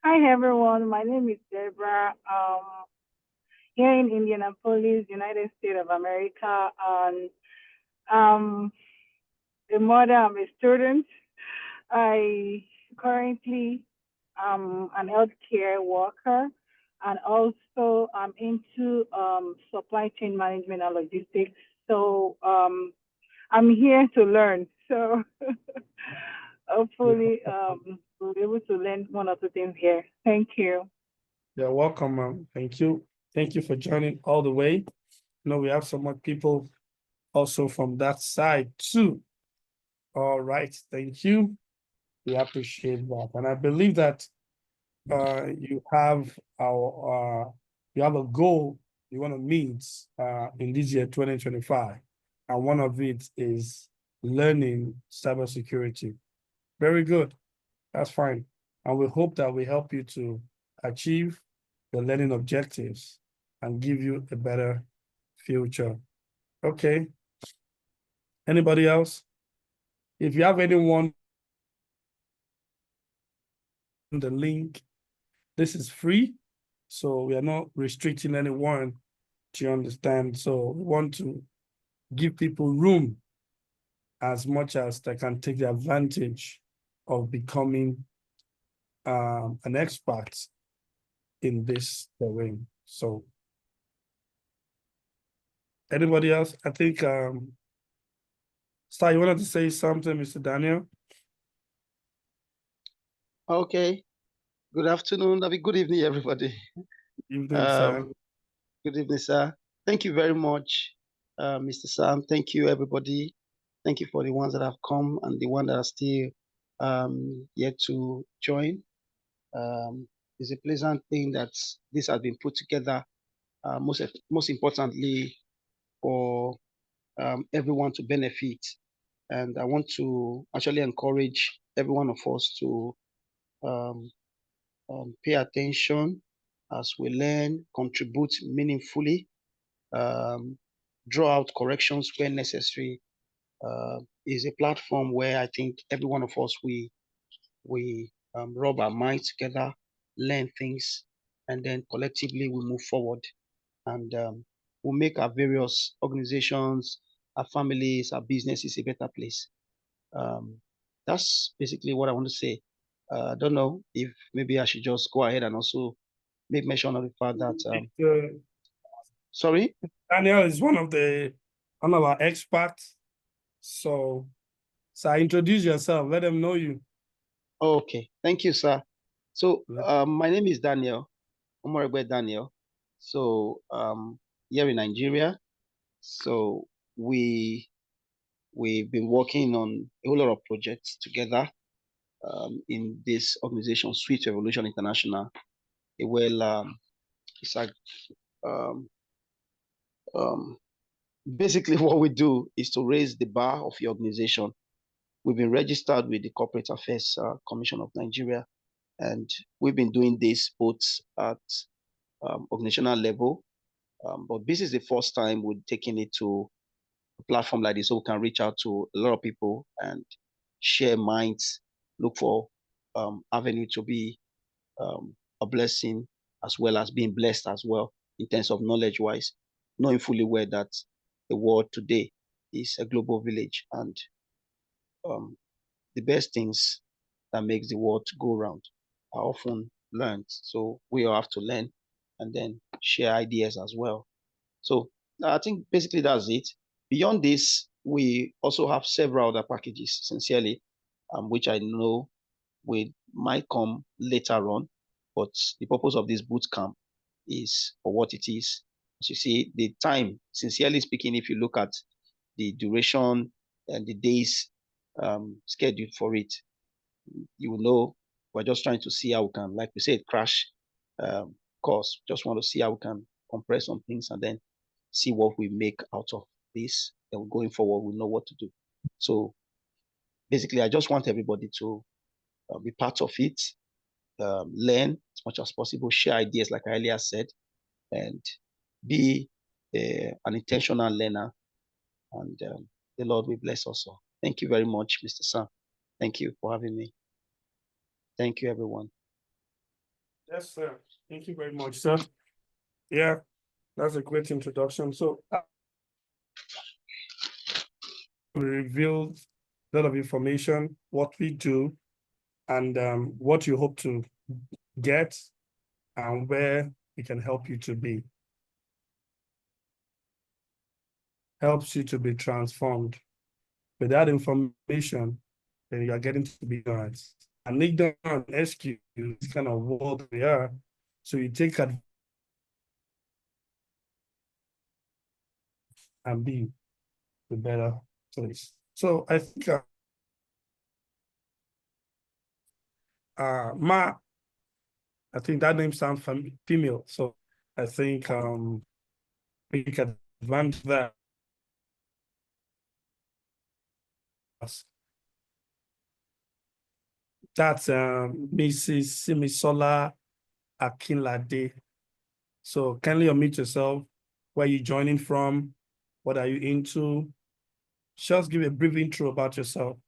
Hi everyone. My name is Deborah. Here in Indianapolis, United States of America, and um, a mother. I'm a student. I currently am an healthcare worker, and also I'm into supply chain management and logistics. So I'm here to learn. So hopefully we'll be able to learn one or two things here. Thank you. You're welcome, ma'am. Thank you. Thank you for joining all the way. You know, we have some more people also from that side too. All right, thank you. We appreciate that. And I believe that you have you have a goal you want to meet in this year 2025. And one of it is learning cybersecurity. Very good. That's fine. And we hope that we help you to achieve your learning objectives and give you a better future. Okay. Anybody else? If you have anyone, the link, this is free. So we are not restricting anyone, to understand. So we want to give people room as much as they can take the advantage of becoming an expert in this terrain. So anybody else? I think Star, you wanted to say something, Mr. Daniel? Okay. Good afternoon. Good evening, everybody. Evening, sir. Good evening, sir. Thank you very much, Mr. Sam. Thank you, everybody. Thank you for the ones that have come and the ones that are still yet to join. It's a pleasant thing that this has been put together, most importantly, for everyone to benefit. And I want to actually encourage every one of us to um, pay attention as we learn, contribute meaningfully, draw out corrections where necessary. Is a platform where I think every one of us we rub our minds together, learn things, and then collectively we move forward and we'll make our various organizations, our families, our businesses a better place. That's basically what I want to say. I don't know if maybe I should just go ahead and also make mention of the fact that sorry. Daniel is one of our experts. So introduce yourself. Let them know you. Okay, thank you, sir. So my name is Daniel, Omoregbe Daniel. So here in Nigeria. So we've been working on a whole lot of projects together in this organization, Sweet Revolution International. Well, it's like um, um, basically what we do is to raise the bar of your organization. We've been registered with the Corporate Affairs Commission of Nigeria, and we've been doing this both at organizational level, but this is the first time we're taking it to a platform like this so we can reach out to a lot of people and share minds, look for avenue to be a blessing as well as being blessed as well in terms of knowledge wise, knowing fully well that the world today is a global village and the best things that makes the world go round are often learned. So we all have to learn and then share ideas as well. So I think basically that's it. Beyond this, we also have several other packages, sincerely, which I know might come later on. But the purpose of this boot camp is for what it is. As you see, the time, sincerely speaking, if you look at the duration and the days scheduled for it, you will know we're just trying to see how we can, like we said, crash course. Just want to see how we can compress some things and then see what we make out of this. And going forward, we know what to do. So basically, I just want everybody to be part of it, learn as much as possible, share ideas, like I earlier said, and be an intentional learner. And the Lord will bless us all. Thank you very much, Mr. Sam. Thank you for having me. Thank you, everyone. Yes, sir. Thank you very much, sir. Yeah, that's a great introduction. So we revealed a lot of information, what we do, and what you hope to get, and where we can help you to be. Helps you to be transformed. With that information, then you are getting to be ignorant. And ignorant excuse this kind of world we are. So you take advantage and be the better place. So I think Ma, I think that name sounds female. So I think we can advance that. That's Mrs. Simisola Akinlade. So kindly unmute yourself. Where are you joining from? What are you into? Just give a brief intro about yourself.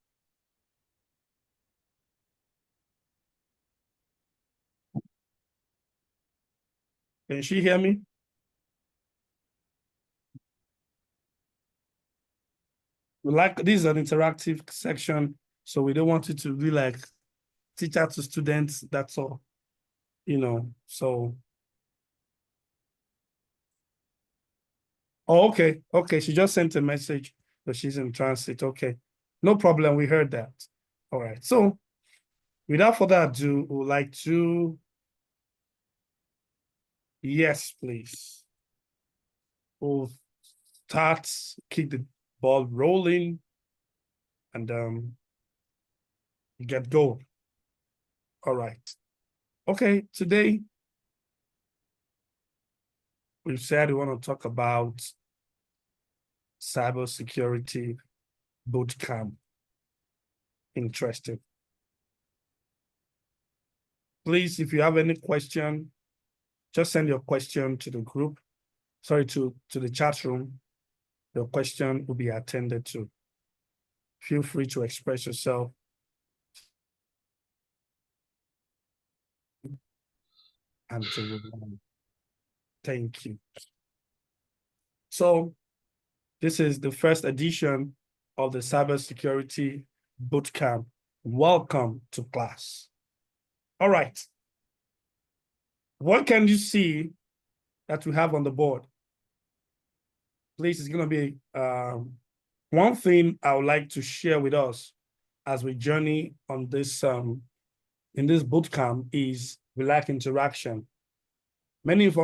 Can she hear me? Like, this is an interactive section, so we don't want it to be like teacher to students, that's all, so. Oh, okay, she just sent a message, but she's in transit, okay. No problem, we heard that. All right, so without further ado, we would like to, yes, please. We'll start, keep the ball rolling, and get going. All right. Okay, today we said we want to talk about cybersecurity bootcamp. Interesting. Please, if you have any question, just send your question to the group. Sorry, to the chat room. Your question will be attended to. Feel free to express yourself. And to thank you. So this is the first edition of the Cybersecurity Bootcamp. Welcome to class. All right. What can you see that we have on the board? Please, it's going to be one thing I would like to share with us as we journey on this in this bootcamp is we lack interaction.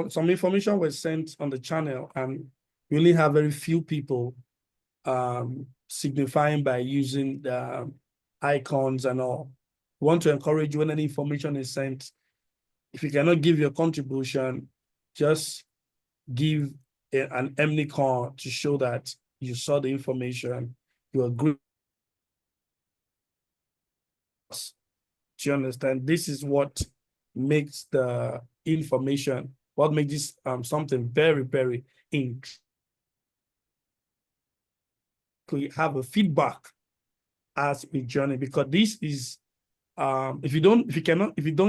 Some information was sent on the channel, and we only have very few people signifying by using the icons and all. We want to encourage you when any information is sent. If you cannot give your contribution, just give an emnicon to show that you saw the information, you agree. Do you understand? This is what makes the information, what makes this something very, very interesting. We have a feedback as we journey, because this is if you don't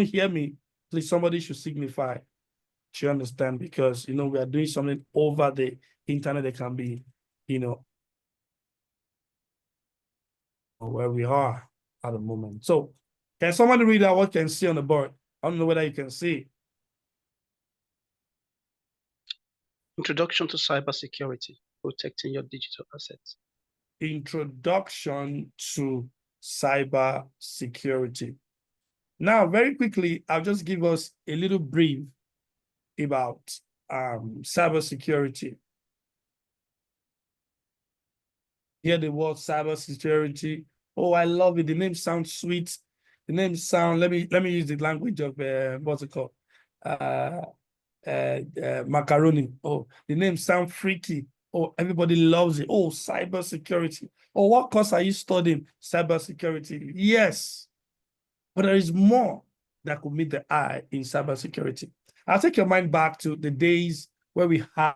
hear me, please, somebody should signify. Do you understand? Because we are doing something over the internet that can be, where we are at the moment. So can somebody read out what you can see on the board? I don't know whether you can see. Introduction to cybersecurity, protecting your digital assets. Introduction to cybersecurity. Now, very quickly, I'll just give us a little brief about cybersecurity. Hear the word cybersecurity. Oh, I love it. The name sounds sweet. The name sound. Let me use the language of what's it called? Macaroni. Oh, the name sounds freaky. Oh, everybody loves it. Oh, cybersecurity. Oh, what course are you studying? Cybersecurity. Yes, but there is more that could meet the eye in cybersecurity. I'll take your mind back to the days where we had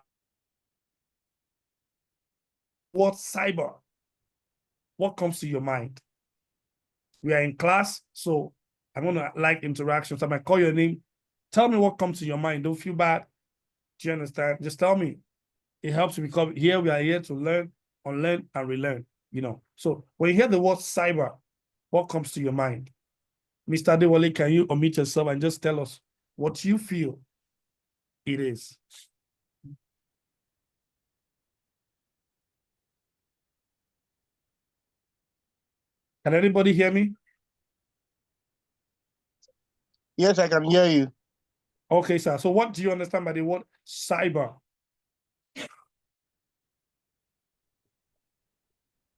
what cyber. What comes to your mind? We are in class, so I'm gonna like interactions. I might call your name. Tell me what comes to your mind. Don't feel bad. Do you understand? Just tell me. It helps you because here we are here to learn, unlearn, and relearn. You know. So when you hear the word cyber, what comes to your mind? Mr. Adewale, can you omit yourself and just tell us what you feel it is? Can anybody hear me? Yes, I can hear you. Okay, sir. So what do you understand by the word cyber?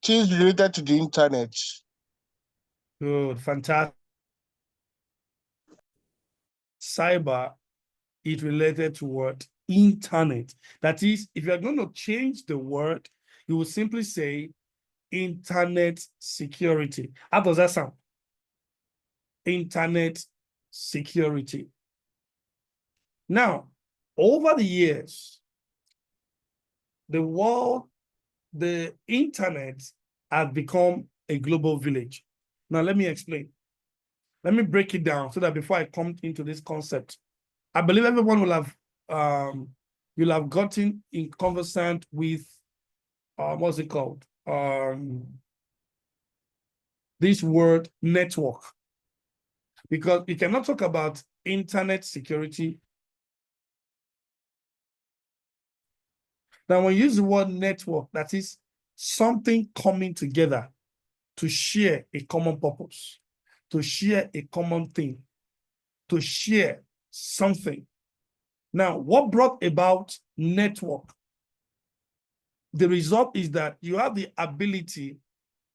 Things related to the internet. Good, fantastic. Cyber is related to what? Internet. That is, if you're going to change the word, you will simply say internet security. How does that sound? Internet security. Now, over the years, the world, the internet has become a global village. Now, let me explain. Let me break it down so that before I come into this concept, I believe everyone will have you'll have gotten in conversant with what's it called? This word network. Because you cannot talk about internet security. Now, when you use the word network, that is something coming together to share a common purpose, to share a common thing, to share something. Now, what brought about network? The result is that you have the ability.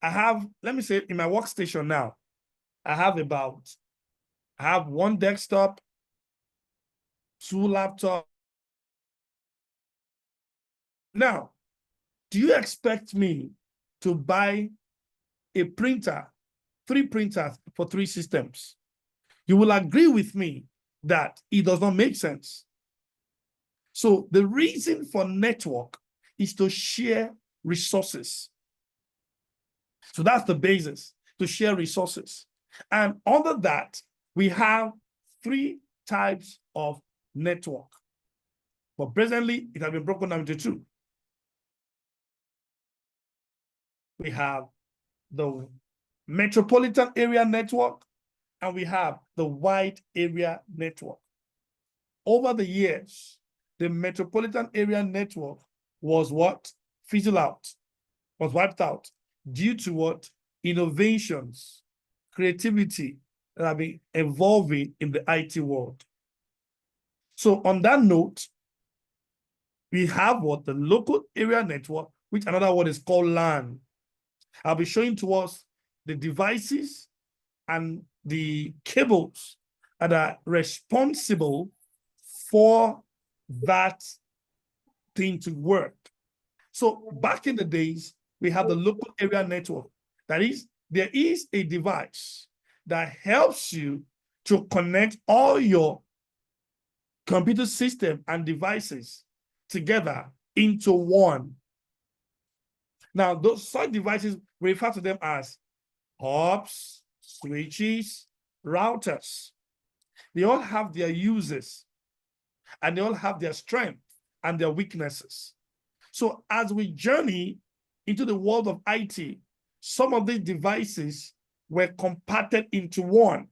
I have, let me say, in my workstation now, I have one desktop, 2 laptops. Now, do you expect me to buy a printer, 3 printers for 3 systems? You will agree with me that it does not make sense. So the reason for network is to share resources. So that's the basis, to share resources. And under that, we have 3 types of network. But presently, it has been broken down into 2. We have the metropolitan area network, and we have the wide area network. Over the years, the metropolitan area network was what? Fizzled out, was wiped out due to what? Innovations, creativity that have been evolving in the IT world. So on that note, we have what? The local area network, which another word is called LAN. I'll be showing to us the devices and the cables that are responsible for that thing to work. So back in the days, we have the local area network. That is, there is a device that helps you to connect all your computer system and devices together into one. Now, those such devices, we refer to them as hubs, switches, routers. They all have their uses, and they all have their strengths and their weaknesses. So as we journey into the world of IT, some of these devices were compacted into one.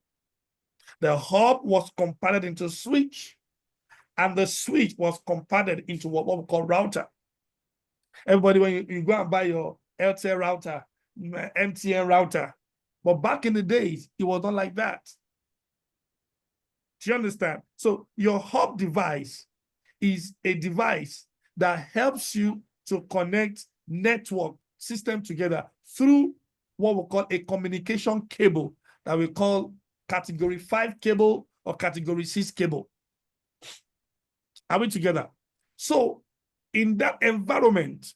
The hub was compacted into switch, and the switch was compacted into what we call router. Everybody, when you go and buy your LTE router, MTN router, but back in the days, it was not like that. Do you understand? So your hub device is a device that helps you to connect network system together through what we call a communication cable that we call category 5 cable or category 6 cable. Are we together? So in that environment,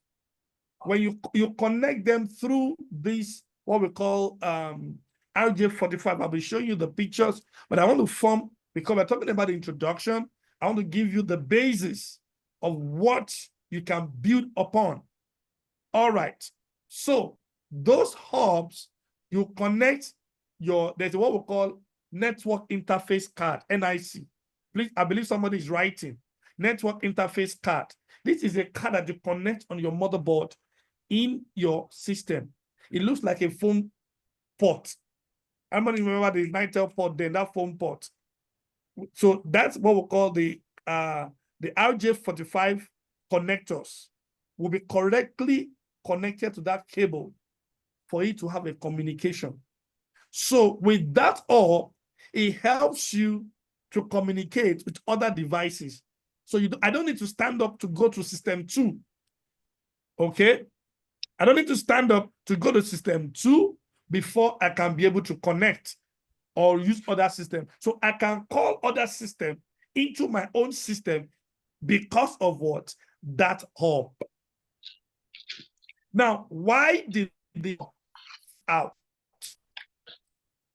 when you connect them through this, what we call RJ45, I'll be showing you the pictures, but I want to form, because we're talking about the introduction, I want to give you the basis of what you can build upon. All right. So those hubs, you connect there's what we call network interface card, NIC. Please, I believe somebody is writing. Network interface card. This is a card that you connect on your motherboard in your system. It looks like a phone port. How many remember the Nitel port then, that phone port? So that's what we call the RJ45 connectors will be correctly connected to that cable for it to have a communication. So with that all, it helps you to communicate with other devices. So I don't need to stand up to go to system 2. Okay? I don't need to stand up to go to system 2 before I can be able to connect or use other system. So I can call other system into my own system because of what? That hub. Now, why did the out?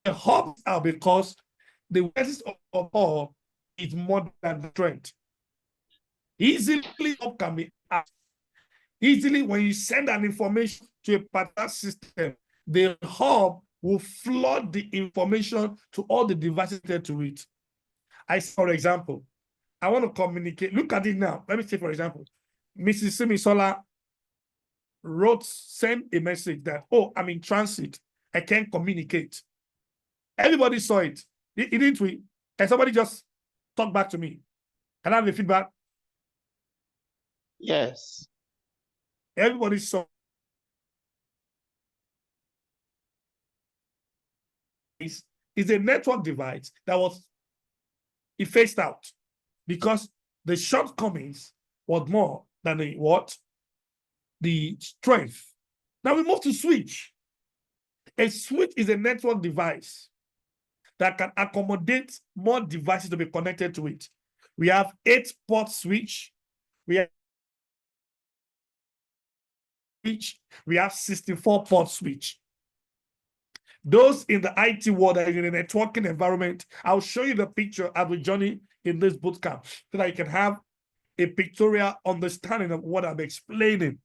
The hub are because the weakness of hub is more than the strength. Easily hub can be out. Easily when you send an information to a particular system, the hub will flood the information to all the devices to it. For example, I want to communicate. Look at it now. Let me say, for example, Mrs. Simisola sent a message that, oh, I'm in transit. I can't communicate. Everybody saw it. Didn't we? Can somebody just talk back to me? Can I have the feedback? Yes. Everybody saw. Is a network device that was phased out because the shortcomings was more than the strength. Now we move to switch. A switch is a network device that can accommodate more devices to be connected to it. We have 8-port switch. We have 64-port switch. Those in the IT world that are in a networking environment, I'll show you the picture as we journey in this bootcamp so that you can have a pictorial understanding of what I'm explaining.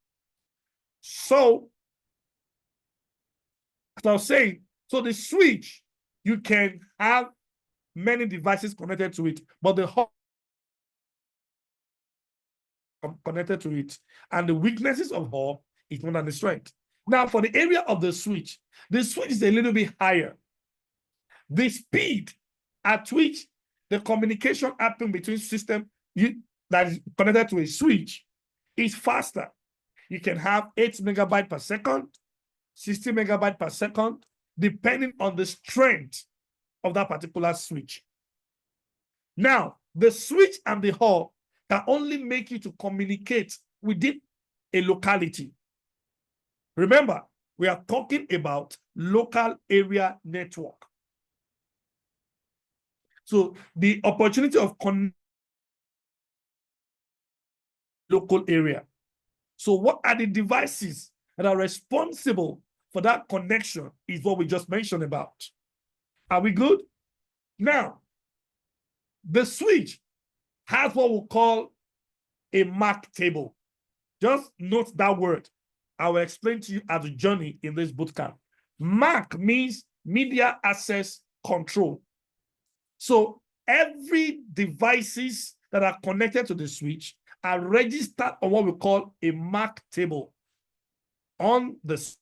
So, as I was saying, so the switch, you can have many devices connected to it, but the hub connected to it, and the weaknesses of hub is more than the strength. Now, for the area of the switch is a little bit higher. The speed at which the communication happens between systems that is connected to a switch is faster. You can have 8 megabytes per second, 60 megabytes per second, depending on the strength of that particular switch. Now, the switch and the hub can only make you to communicate within a locality. Remember, we are talking about local area network. So the opportunity of local area. So what are the devices that are responsible for that connection is what we just mentioned about. Are we good? Now, the switch has what we call a MAC table. Just note that word. I will explain to you as a journey in this bootcamp. MAC means media access control. So every devices that are connected to the switch are registered on what we call a MAC table on the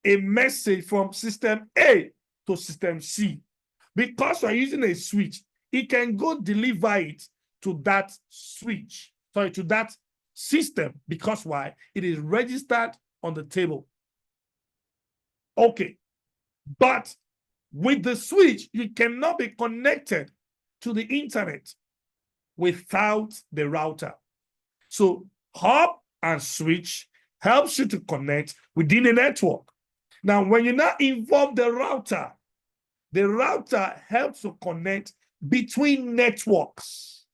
a message from system A to system C. Because we're using a switch, it can go deliver it to that switch, to that system, because why? It is registered on the table. Okay, but with the switch, you cannot be connected to the internet without the router. So hub and switch helps you to connect within a network. Now, when you now involve the router helps to connect between networks.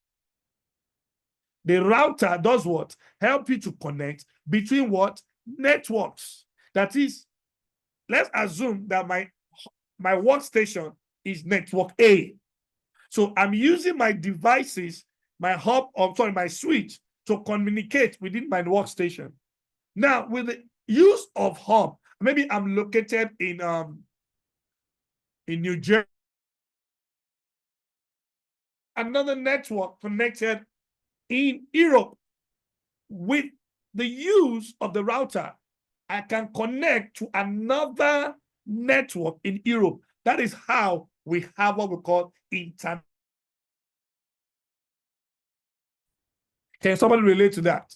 The router does what? Help you to connect between what? Networks. That is, let's assume that my workstation is network A. So I'm using my devices, my switch to communicate within my workstation. Now, with the use of hub, maybe I'm located in New Jersey. Another network connected in Europe. With the use of the router, I can connect to another network in Europe. That is how we have what we call internet. Can somebody relate to that?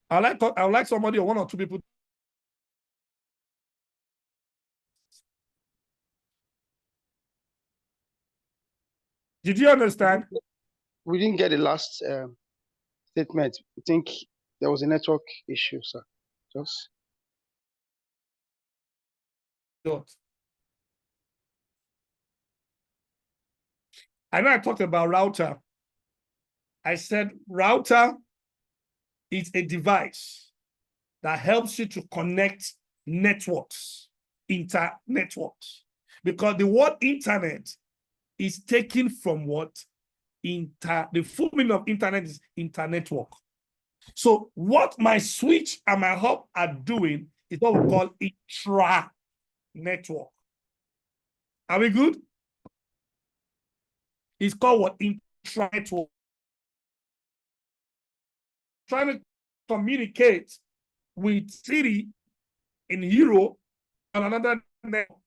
I would like somebody or one or two people. Did you understand? We didn't get the last statement. I think there was a network issue, sir. Just. I know I talked about router. I said router is a device that helps you to connect networks, inter-networks. Because the word internet is taken from what? The full meaning of internet is inter-network. So what my switch and my hub are doing is what we call intra-network. Are we good? It's called what? Intra-network. Trying to communicate with city in Europe on another network.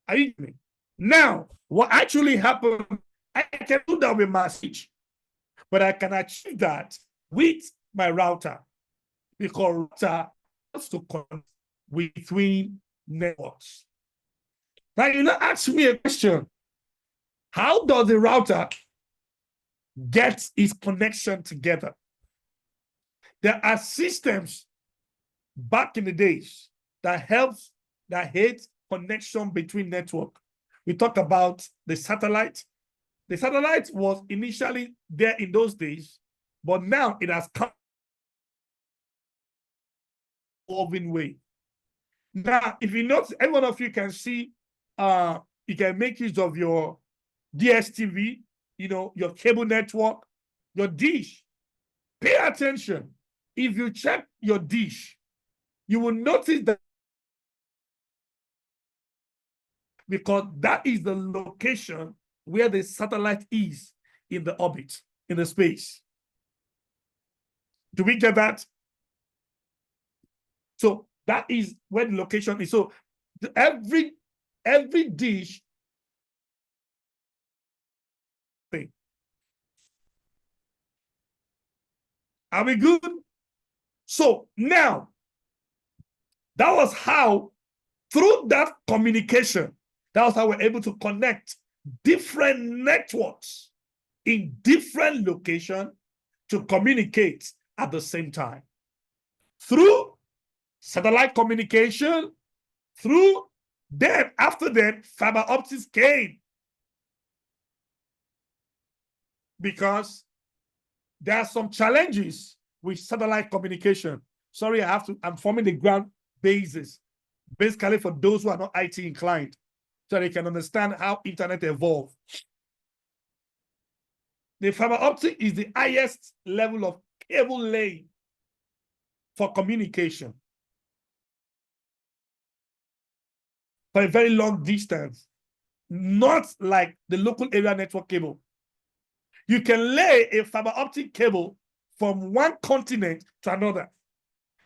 Are you with me? Now, what actually happened, I can do that with my switch, but I can achieve that with my router because router has to connect between networks. Now, you know, ask me a question. How does the router get its connection together? There are systems back in the days that hate connection between network. We talk about the satellite. The satellite was initially there in those days, but now it has come evolving way. Now, if you notice, every one of you can see, you can make use of your DSTV, you know, your cable network, your dish. Pay attention. If you check your dish, you will notice that because that is the location where the satellite is in the orbit, in the space. Do we get that? So that is where the location is. So every dish thing. Are we good? So now, that was how, through that communication, that was how we're able to connect different networks in different locations to communicate at the same time. Through satellite communication, through then, after that, fiber optics came. Because there are some challenges with satellite communication. Sorry, I'm forming the ground basis, basically for those who are not IT inclined, so they can understand how internet evolved. The fiber optic is the highest level of cable laying for communication for a very long distance, not like the local area network cable. You can lay a fiber optic cable from one continent to another.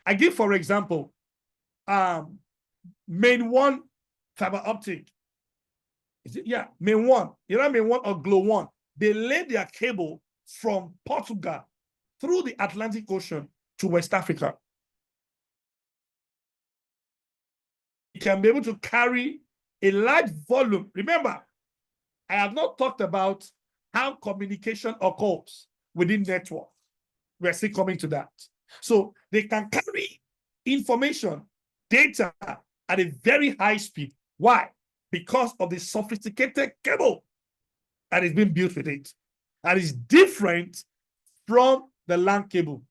I give, for example, Main 1 fiber optic. Is it? Yeah, Main 1. You know Main 1 or Glow 1. They lay their cable from Portugal through the Atlantic Ocean to West Africa. It can be able to carry a large volume. Remember, I have not talked about how communication occurs within network. We're still coming to that. So they can carry information, data at a very high speed. Why? Because of the sophisticated cable that is being built with it. And is different from the LAN cable.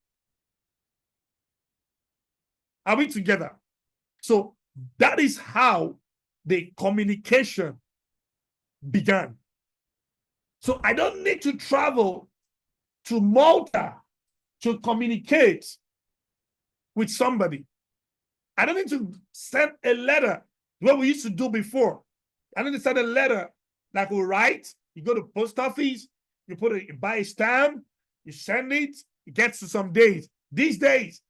Are we together? So that is how the communication began. So I don't need to travel to Malta to communicate with somebody. I don't need to send a letter, what we used to do before. I don't need to send a letter like we write. You go to post office, you buy a stamp, you send it, it gets to some days. These days,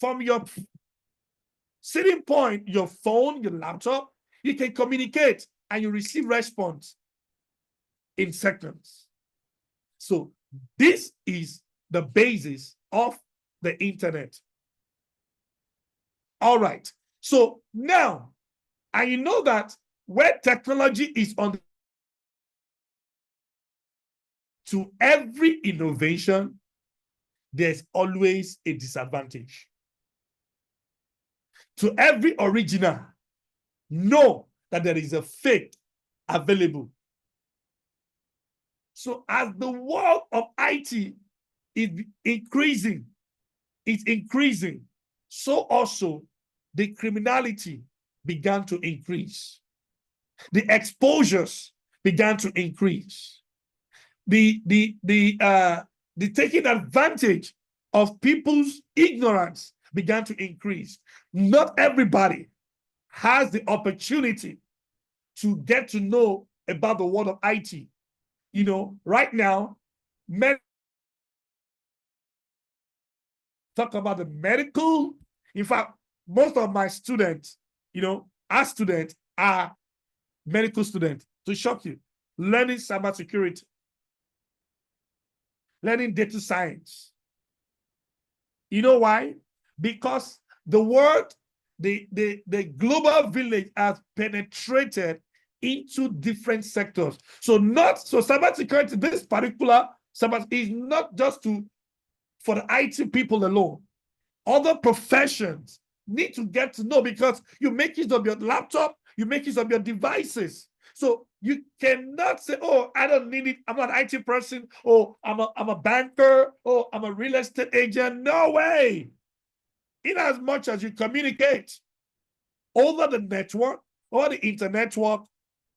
from your sitting point, your phone, your laptop, you can communicate and you receive response in seconds. So this is the basis of the internet. All right. So now, and you know that where technology is on to every innovation, there's always a disadvantage. To every original, know that there is a fake available. So as the world of IT is increasing, it's increasing, so also the criminality began to increase. The exposures began to increase. The taking advantage of people's ignorance began to increase. Not everybody has the opportunity to get to know about the world of IT. You know, right now, talk about the medical. In fact, most of my students, you know, our students are medical students. To shock you, learning cybersecurity, learning data science. You know why? Because the world, the global village has penetrated into different sectors. So cybersecurity, this particular cyber is not just for the IT people alone. Other professions need to get to know, because you make use of your laptop, you make use of your devices. So you cannot say, oh, I don't need it. I'm not an IT person. Oh, I'm a banker. Oh, I'm a real estate agent. No way. In as much as you communicate over the network or the internet network,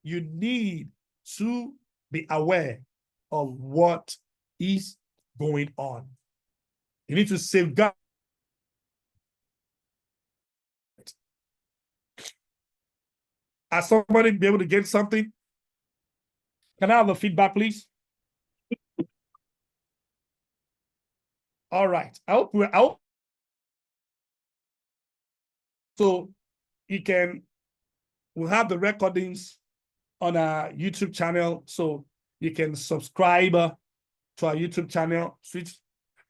you need to be aware of what is going on. You need to safeguard. Has somebody be able to get something? Can I have a feedback, please? All right. I hope so we'll have the recordings on our YouTube channel, so you can subscribe to our YouTube channel, Switch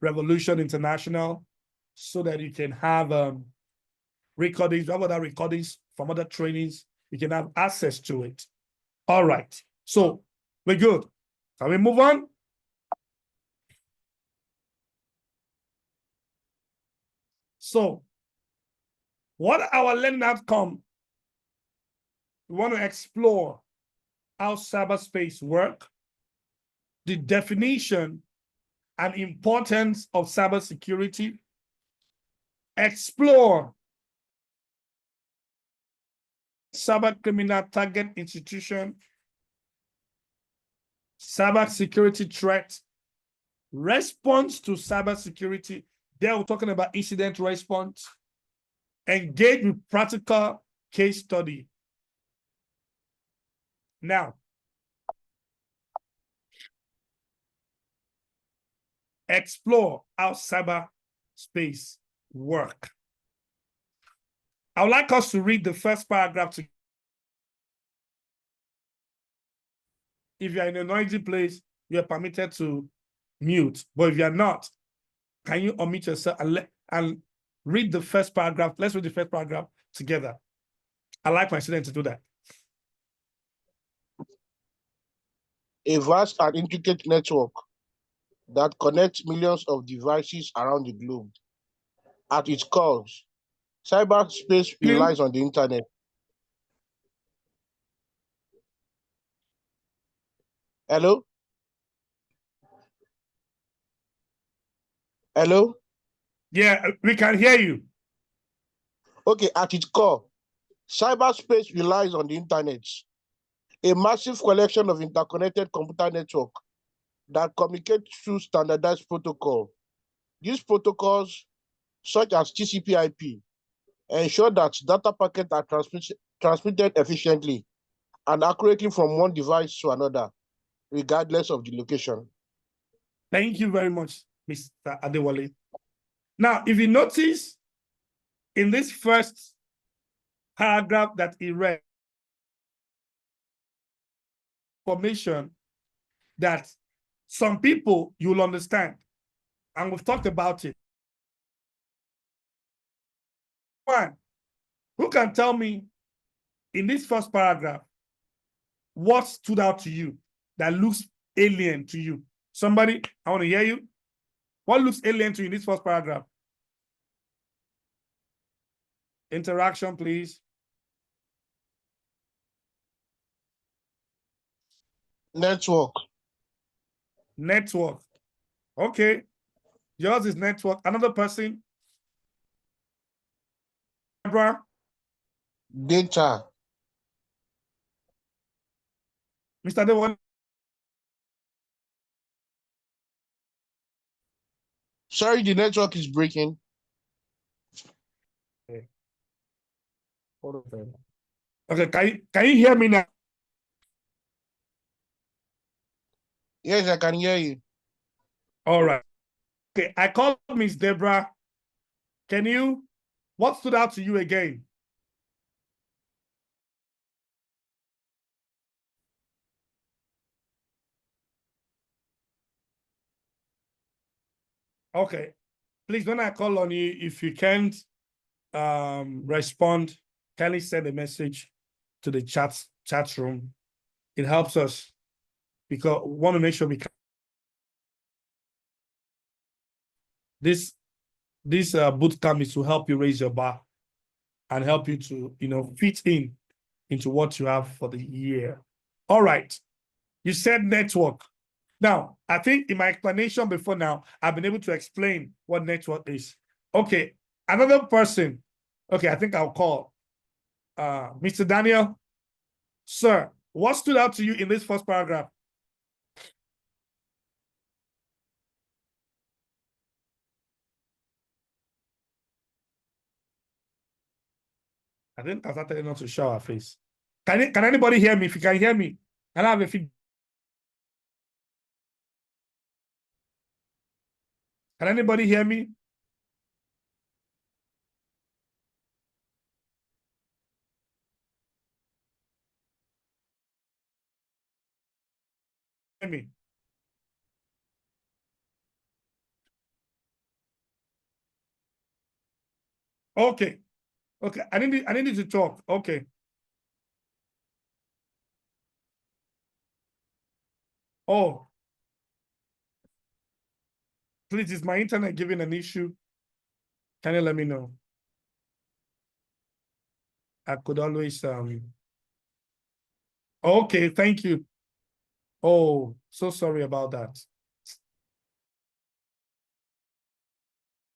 Revolution International, so that you can have recordings, other recordings from other trainings. You can have access to it. All right. So we're good. Can we move on? So what are our learning outcome? We want to explore how cyberspace work, the definition and importance of cybersecurity, explore cyber criminal target institution, cybersecurity threat, response to cybersecurity. There we're talking about incident response, engage with practical case study. Now, explore how cyberspace work. I would like us to read the first paragraph. If you're in a noisy place, you're permitted to mute. But if you're not, can you unmute yourself and read the first paragraph? Let's read the first paragraph together. I like my students to do that. A vast and intricate network that connects millions of devices around the globe. At its core, cyberspace relies on the internet. Hello? Hello? Yeah, we can hear you. Okay, at its core, cyberspace relies on the internet, a massive collection of interconnected computer networks that communicate through standardized protocol These protocols, such as TCP/IP, ensure that data packets are transmitted efficiently and accurately from one device to another, regardless of the location. Thank you very much, Mr. Adewale. Now, if you notice in this first paragraph that he read, information that some people you'll understand, and we've talked about it. One, who can tell me in this first paragraph what stood out to you that looks alien to you? Somebody, I want to hear you. What looks alien to you in this first paragraph? Interaction, please. Network. Network. Okay. Yours is network. Another person? Deborah? Data. Mr. Devon? Sorry, the network is breaking. Okay. Okay, can you hear me now? Yes, I can hear you. All right. Okay, I called Miss Deborah. What stood out to you again? Okay, please, when I call on you, if you can't respond, kindly send a message to the chat room. It helps us because we want to make sure we can. This bootcamp is to help you raise your bar and help you to fit into what you have for the year. All right, you said network. Now, I think in my explanation before now, I've been able to explain what network is. Okay, another person. Okay, I think I'll call Mr. Daniel. Sir, what stood out to you in this first paragraph? I think I started not to show our face. Can anybody hear me? If you can hear me, can I have a feedback? Can anybody hear me? Hear me? Okay. Okay. I need you to talk. Okay. Oh. Please, is my internet giving an issue? Can you let me know? I could always okay, thank you. Oh, so sorry about that.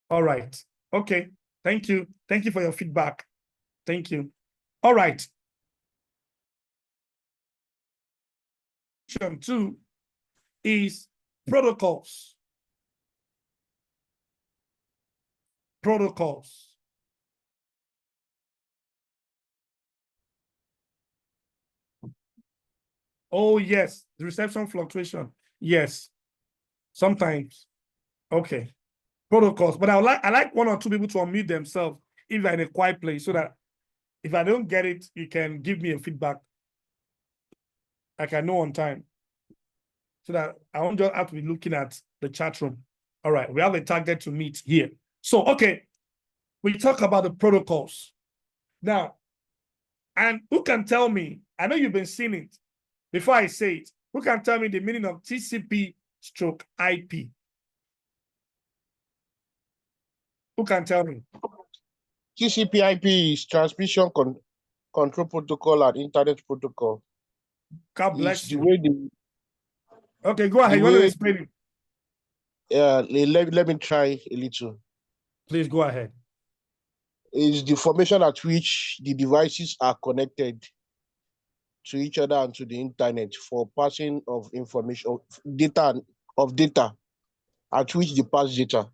All right. Okay. Thank you. Thank you for your feedback. Thank you. All right. Option 2 is protocols. Protocols. Oh, yes. The reception fluctuation. Yes. Sometimes. Okay. Protocols. But I like one or two people to unmute themselves if they're in a quiet place so that if I don't get it, you can give me a feedback. I can know on time. So that I won't just have to be looking at the chat room. All right, we have a target to meet here. So, okay, we talk about the protocols. Now, and who can tell me, I know you've been seeing it, before I say it, who can tell me the meaning of TCP/IP? Who can tell me? TCP/IP is transmission control protocol and internet protocol. God bless It's you. the way okay, go ahead. You want to explain it? Let me try a little. Please go ahead. Is the formation at which the devices are connected to each other and to the internet for passing of information, data, at which they pass data.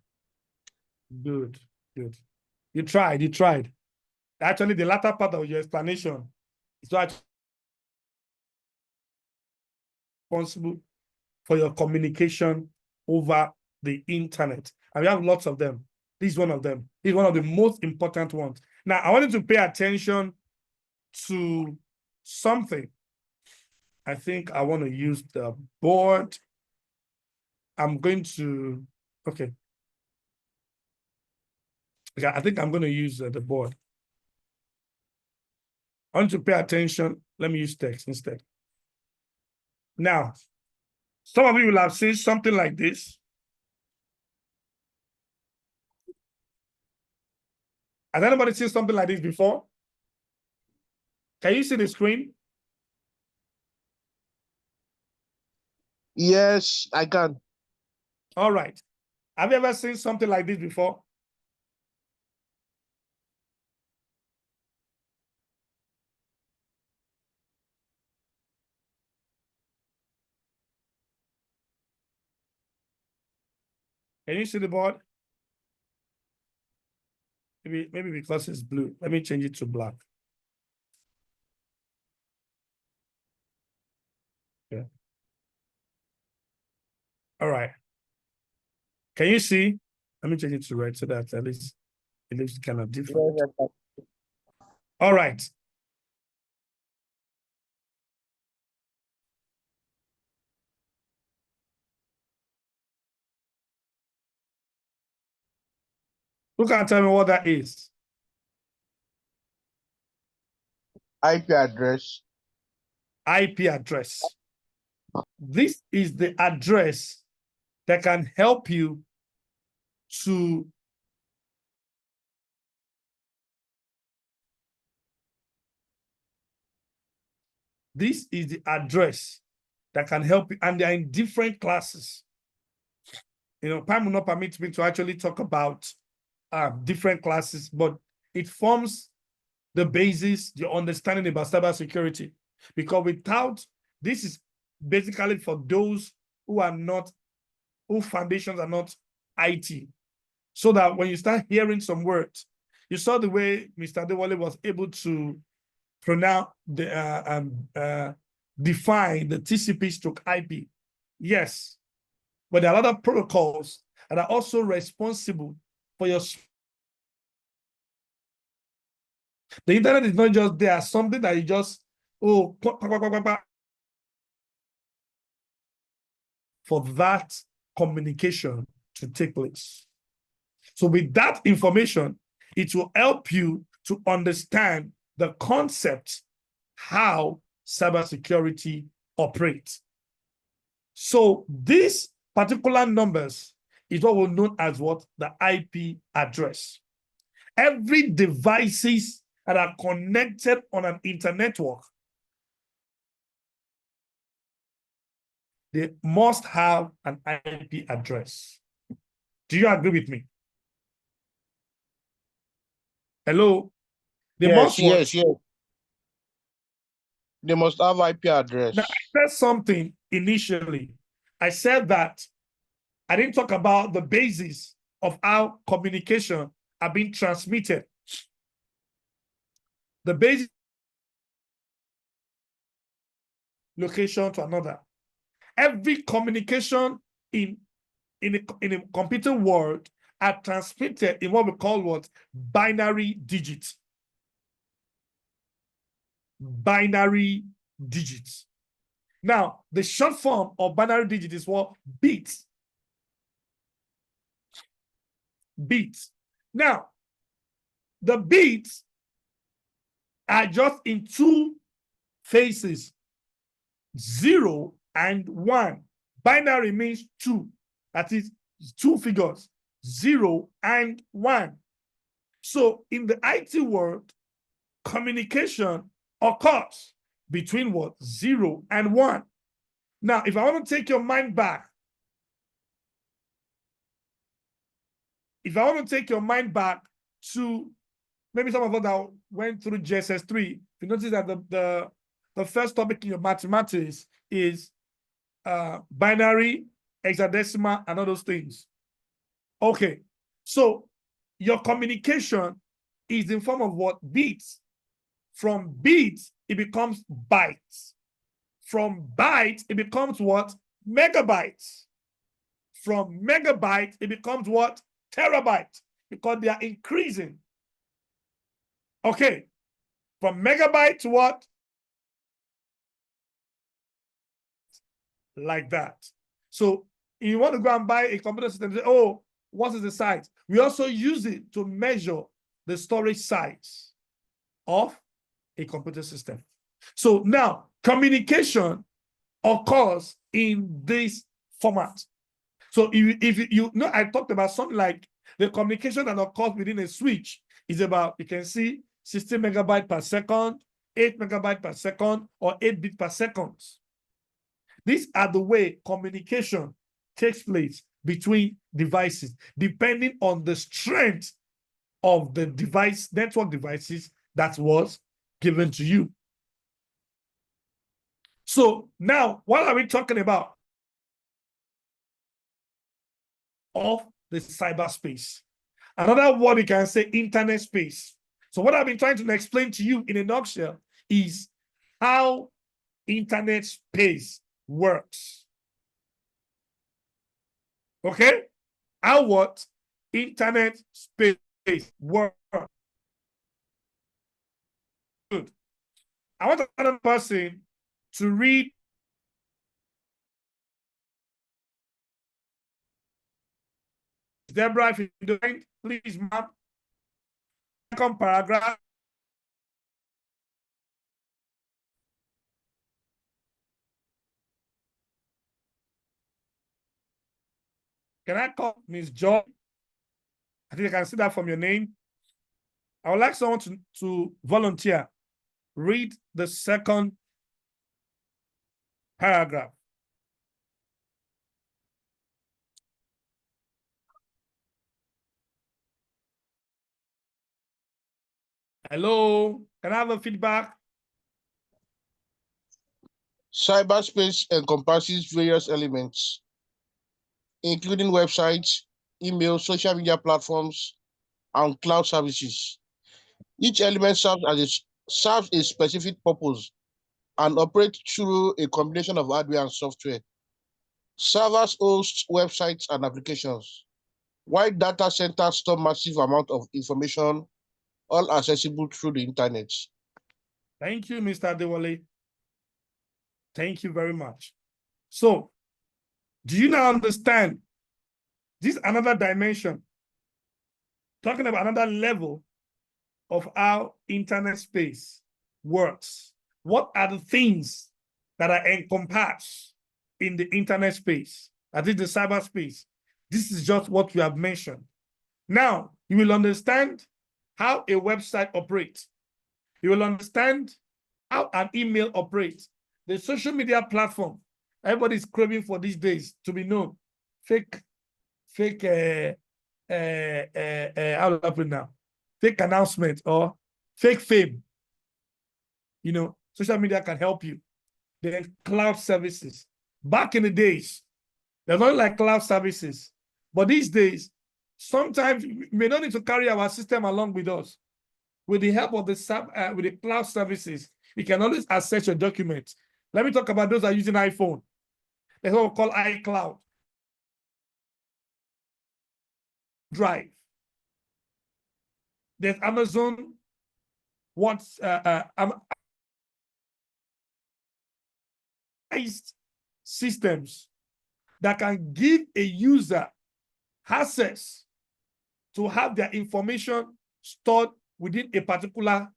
Good, good. You tried, you tried. Actually, the latter part of your explanation is what responsible for your communication over the internet. And we have lots of them. This is one of them. This is one of the most important ones. Now, I want you to pay attention to something. I think I want to use the board. I'm going to, okay. Okay, I think I'm going to use the board. I want you to pay attention. Let me use text instead. Now, some of you will have seen something like this. Has anybody seen something like this before? Can you see the screen? Yes, I can. All right. Have you ever seen something like this before? Can you see the board? Maybe because it's blue. Let me change it to black. Yeah. All right. Can you see? Let me change it to red so that at least it looks kind of different. All right. Who can tell me what that is? IP address. IP address. This is the address that can help you to this is the address that can help you, and they are in different classes. You know, time will not permit me to actually talk about different classes, but it forms the basis, the understanding about cybersecurity. Because without, this is basically for those who are not, whose foundations are not IT. So that when you start hearing some words, you saw the way Mr. Dewale was able to pronounce the define the TCP/IP. Yes, but there are other protocols that are also responsible for your. The internet is not just there, something that you just, oh, for that communication to take place. So with that information, it will help you to understand the concept, how cybersecurity operates. So these particular numbers is what we know as what? The IP address. Every devices that are connected on an internet network, they must have an IP address. Do you agree with me? Hello? They must Yes. They must have IP address. Now, I said something initially. I said that I didn't talk about the basis of how communication are being transmitted. The basic location to another. Every communication in a computer world are transmitted in what we call what? Binary digits. Binary digits. Now, the short form of binary digit is what? Bits. Bits. Now, the bits are just in two phases, 0 and 1. Binary means two. That is two figures, 0 and 1. So in the IT world, communication occurs between what? 0 and 1. Now, if I want to take your mind back, to maybe some of us that went through JSS3, you notice that the first topic in your mathematics is binary, hexadecimal, and all those things. Okay, so your communication is in form of what? Bits. From bits, it becomes bytes. From bytes, it becomes what? Megabytes. From megabytes, it becomes what? Terabytes, because they are increasing. Okay. From megabyte to what? Like that. So you want to go and buy a computer system, say, oh, what is the size? We also use it to measure the storage size of a computer system. So now communication occurs in this format. So if you know, I talked about something like the communication that occurs within a switch is about, you can see 60 megabytes per second, 8 megabytes per second, or 8 bits per second. These are the way communication takes place between devices, depending on the strength of the device, network devices that was given to you. So now, what are we talking about? Of the cyberspace. Another word you can say, internet space. So what I've been trying to explain to you in a nutshell is how internet space works. Okay? How what? Internet space works. Good. I want another person to read Deborah, if you don't mind, please, ma'am. Second paragraph. Can I call Ms. Joy? I think I can see that from your name. I would like someone to volunteer. Read the second paragraph. Hello, can I have a feedback? Cyberspace encompasses various elements, including websites, email, social media platforms, and cloud services. Each element serves a specific purpose and operates through a combination of hardware and software. Servers host websites and applications, while data centers store massive amounts of information, all accessible through the internet. Thank you, Mr. Dewale. Thank you very much. So, do you now understand? This is another dimension, talking about another level of how internet space works. What are the things that are encompassed in the internet space? That is the cyberspace. This is just what we have mentioned. Now, you will understand how a website operates. You will understand how an email operates. The social media platform everybody is craving for these days to be known. Fake, how do I put it now? Fake announcement or fake fame. You know, social media can help you. Then cloud services. Back in the days, they're not like cloud services. But these days, sometimes we may not need to carry our system along with us. With the help of the cloud services, you can always access your documents. Let me talk about those that are using iPhone. That's what we call iCloud. Drive. There's Amazon. Systems that can give a user access to have their information stored within a particular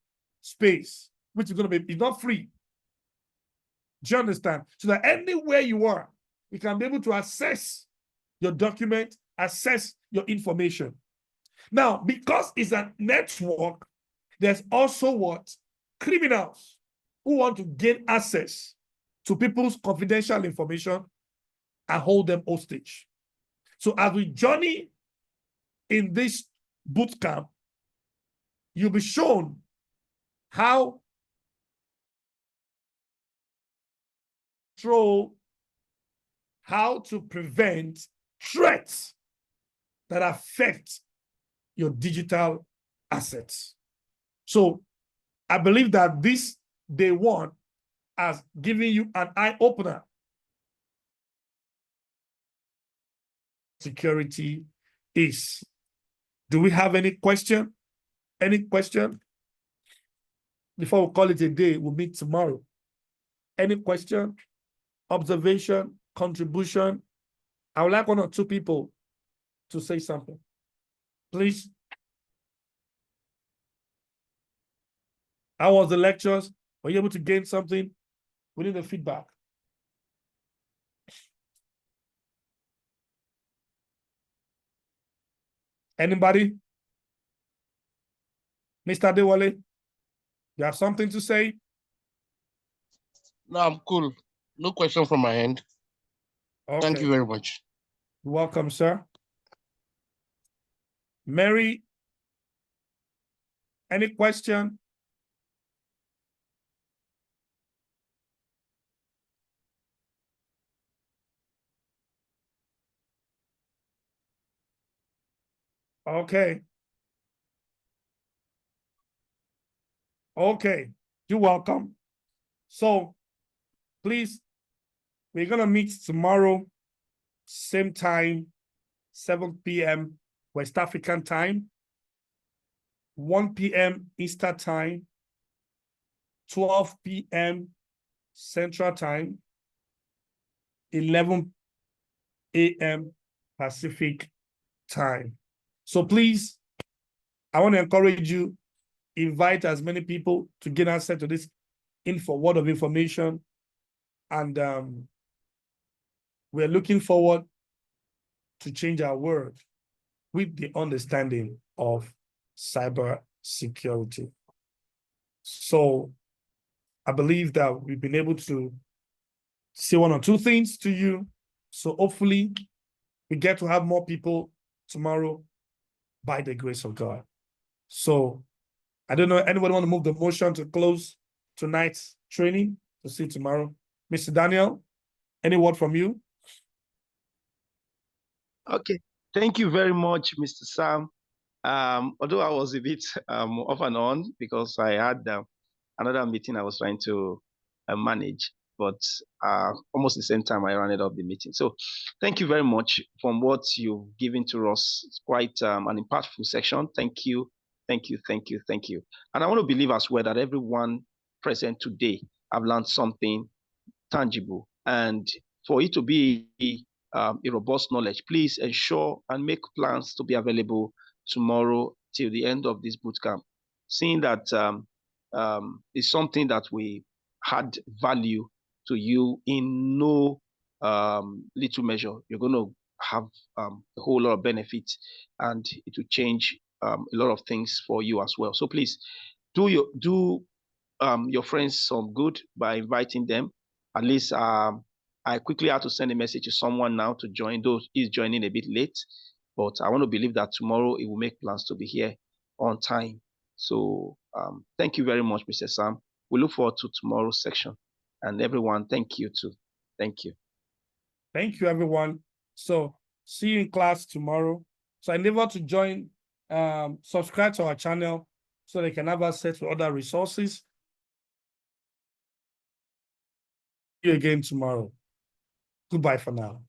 space, which is going to be, it's not free. Do you understand? So that anywhere you are, you can be able to access your document, access your information. Now, because it's a network, there's also what? Criminals who want to gain access to people's confidential information and hold them hostage. So as we journey in this boot camp, you'll be shown how to prevent threats that affect your digital assets. So I believe that this day one has given you an eye-opener. Security is. Do we have any question? Any question? Before we call it a day, we'll meet tomorrow. Any question, observation, contribution? I would like 1 or 2 people to say something. Please. How was the lectures? Were you able to gain something? We need the feedback. Anybody? Mr. Dewale, you have something to say? No, I'm cool. No question from my end. Okay. Thank you very much. You're welcome, sir. Mary, any question? Okay. Okay, you're welcome. So please, we're gonna meet tomorrow, same time, 7 p.m. West African time, 1 p.m. Eastern time, 12 p.m. Central time, 11 a.m. Pacific time. So please, I want to encourage you, invite as many people to get access to this word of information. And we're looking forward to change our world with the understanding of cybersecurity. So I believe that we've been able to say 1 or 2 things to you. So hopefully we get to have more people tomorrow by the grace of God. So I don't know, anybody want to move the motion to close tonight's training? To see you tomorrow. Mr. Daniel, any word from you? Okay. Thank you very much, Mr. Sam. Although I was a bit off and on because I had another meeting I was trying to manage, but almost the same time I rounded up the meeting. So thank you very much from what you've given to us. It's quite an impactful section. Thank you. Thank you. Thank you. Thank you. And I want to believe as well that everyone present today have learned something tangible. And for it to be a robust knowledge, please ensure and make plans to be available tomorrow till the end of this bootcamp. Seeing that is something that we had value to you in no little measure. You're going to have a whole lot of benefits, and it will change a lot of things for you as well. So please do your friends some good by inviting them. At least I quickly had to send a message to someone now to join, though he's joining a bit late. But I want to believe that tomorrow he will make plans to be here on time. So thank you very much, Mr. Sam. We look forward to tomorrow's section. And everyone, thank you too. Thank you. Thank you, everyone. So see you in class tomorrow. So endeavor to join, subscribe to our channel so they can have access to other resources. See you again tomorrow. Goodbye for now.